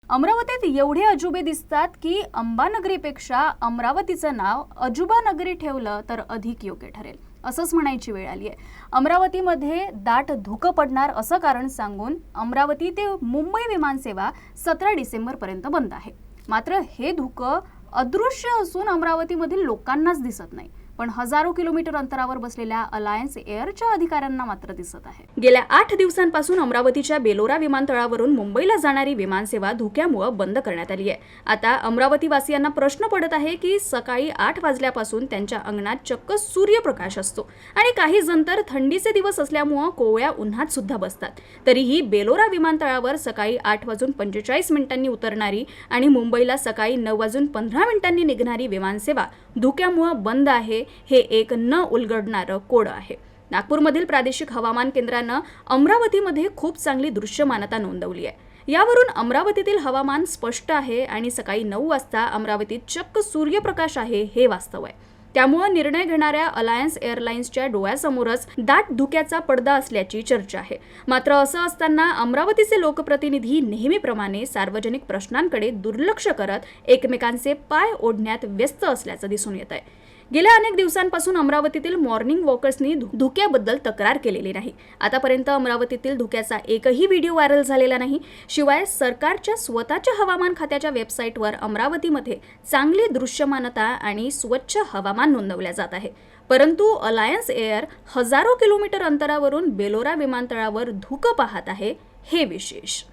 अमरावतीत एवढे अजुबे दिसतात की अंबानगरीपेक्षा अमरावतीचं नाव अजुबा नगरी ठेवलं तर अधिक योग्य ठरेल असंच म्हणायची वेळ आली आहे। अमरावतीमध्ये दाट धुकं पडणार असं कारण सांगून अमरावती ते मुंबई विमानसेवा 17 डिसेंबरपर्यंत बंद आहे। मात्र हे धुकं अदृश्य असून अमरावतीमधील लोकांनाच दिसत नाही, पण हजारो किलोमीटर अंतरावर बसलेल्या अलायन्स एअरच्या अधिकाऱ्यांना मात्र दिसत आहे। गेल्या 8 दिवसांपासून अमरावतीच्या बेलोरा विमानतळावरून मुंबईला जाणारी विमानसेवा धुक्यामुळे बंद करण्यात आली आहे। आता अमरावती वासियांना प्रश्न पडत आहे की सकाळी 8 वाजल्यापासून त्यांच्या अंगणात चक्क सूर्यप्रकाश असतो आणि काही जण तर थंडीचे दिवस असल्यामुळे कोवळ्या उन्हात सुद्धा बसतात। तरीही बेलोरा विमानतळावर सकाळी 8:45 उतरणारी आणि मुंबईला सकाळी 9:15 निघणारी विमानसेवा धुक्यामुळे बंद आहे। हे एक न उलगडणारं कोड आहे। नागपूरमधील प्रादेशिक हवामान केंद्रानं अमरावतीमध्ये खूप चांगली दृश्यमानता नोंदवली आहे। यावरून अमरावतीतील हवामान स्पष्ट आहे आणि सकाळी 9 वाजता अमरावतीत चक्क सूर्यप्रकाश आहे हे वास्तव आहे। त्यामुळे निर्णय घेणाऱ्या अलायन्स एअरलाइन्सच्या डोळ्यासमोरच दाट धुक्याचा पडदा असल्याची चर्चा आहे। मात्र असं असताना अमरावतीचे लोकप्रतिनिधी नेहमीप्रमाणे सार्वजनिक प्रश्नांकडे दुर्लक्ष करत एकमेकांचे पाय ओढण्यात व्यस्त असल्याचं दिसून येत आहे। गेल्या अनेक दिवसांपासून अमरावतीतील मॉर्निंग वॉकर्सनी धुक्याबद्दल तक्रार केलेली नाही। आतापर्यंत अमरावतीतील धुक्याचा एकही व्हिडिओ व्हायरल झालेला नाही। शिवाय सरकारच्या स्वतःच्या हवामान खात्याच्या वेबसाईटवर अमरावतीमध्ये चांगली दृश्यमानता आणि स्वच्छ हवामान नोंदवल्या जात आहे। परंतु अलायन्स एअर हजारो किलोमीटर अंतरावरून बेलोरा विमानतळावर धुकं पाहत आहे, हे विशेष।